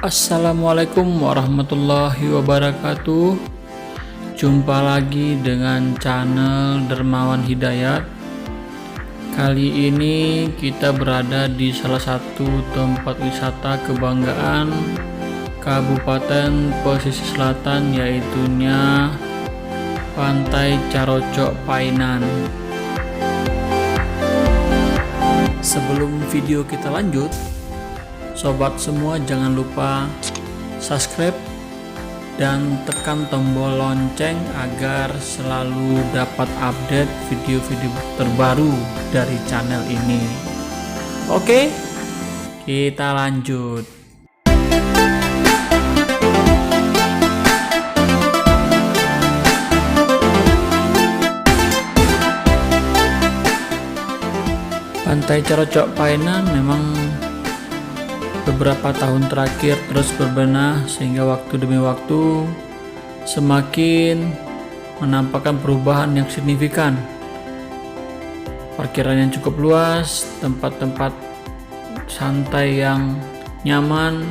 Assalamualaikum warahmatullahi wabarakatuh. Jumpa lagi dengan channel Dermawan Hidayat. Kali ini kita berada di salah satu tempat wisata kebanggaan Kabupaten Pesisir Selatan, yaitunya Pantai Carocok Painan. Sebelum video kita lanjut, sobat semua jangan lupa subscribe dan tekan tombol lonceng agar selalu dapat update video-video terbaru dari channel ini. Oke, kita lanjut. Pantai Carocok Painan memang beberapa tahun terakhir terus berbenah, sehingga waktu demi waktu semakin menampakkan perubahan yang signifikan. Parkiran yang cukup luas, tempat-tempat santai yang nyaman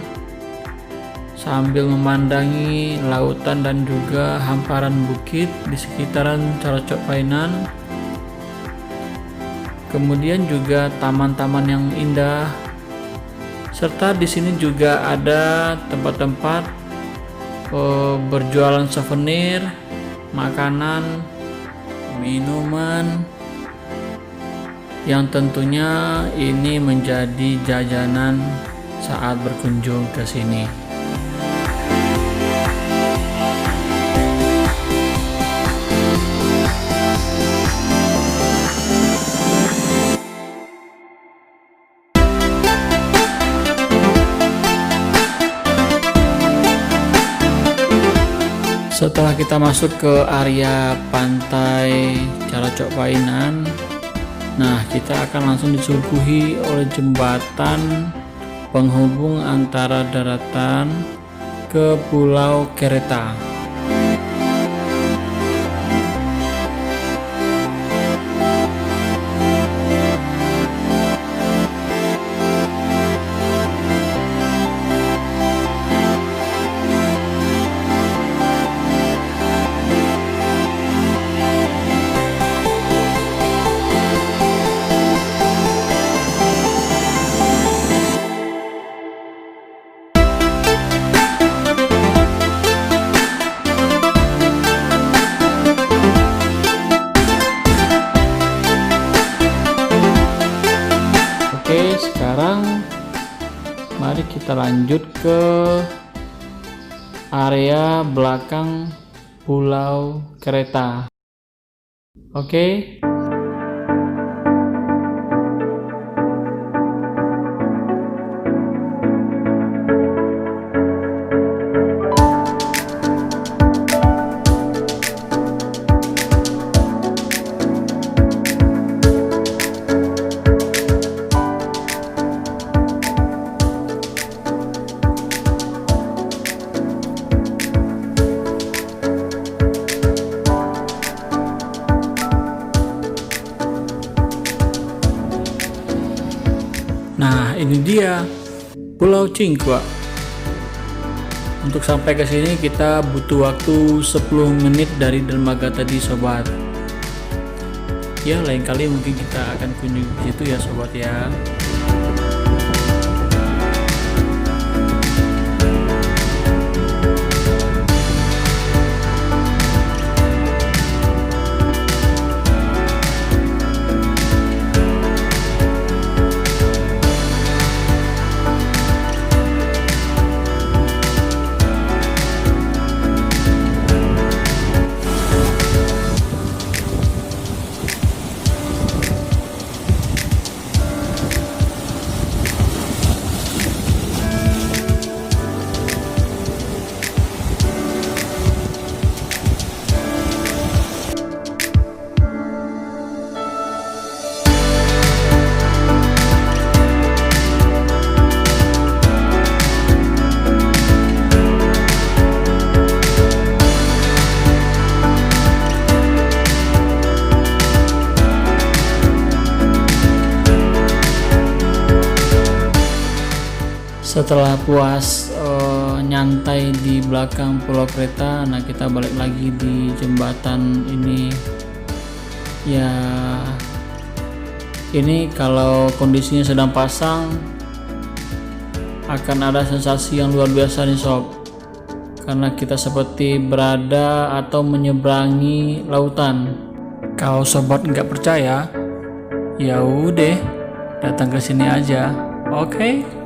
sambil memandangi lautan dan juga hamparan bukit di sekitaran Carocok Painan. Kemudian juga taman-taman yang indah, serta di sini juga ada tempat-tempat berjualan souvenir, makanan, minuman, yang tentunya ini menjadi jajanan saat berkunjung ke sini. Setelah kita masuk ke area Pantai Carocok Painan, nah kita akan langsung disuguhi oleh jembatan penghubung antara daratan ke Pulau Kereta. Oke, sekarang mari kita lanjut ke area belakang Pulau Kereta. Oke. Nah, ini dia Pulau Cingkwa. Untuk sampai ke sini kita butuh waktu 10 menit dari dermaga tadi, sobat. Ya, lain kali mungkin kita akan kunjungi di situ ya, sobat ya. Setelah puas nyantai di belakang pulau kereta, nah kita balik lagi di jembatan ini. Ya, ini kalau kondisinya sedang pasang akan ada sensasi yang luar biasa nih sob, karena kita seperti berada atau menyeberangi lautan. Kalau sobat nggak percaya, ya udah datang ke sini aja, oke?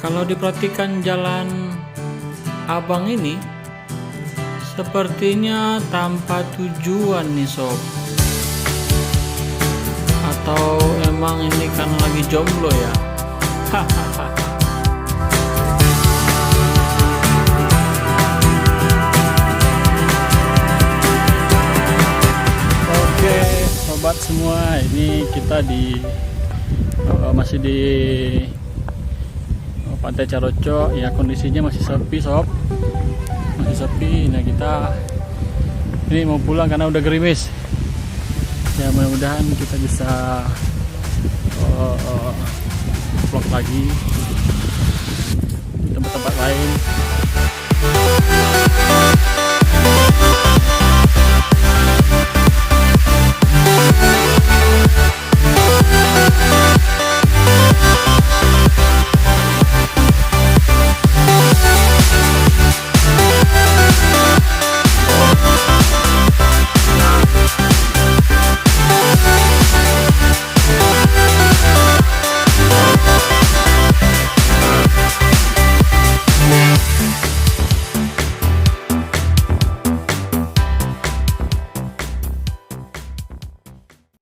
Kalau diperhatikan jalan abang ini sepertinya tanpa tujuan nih sob, atau emang ini karena lagi jomblo ya? Oke sobat semua, ini kita masih di Pantai Caroco ya, kondisinya masih sepi sob, masih sepi. Nah kita ini mau pulang karena udah gerimis ya, mudah-mudahan kita bisa vlog lagi di tempat-tempat lain.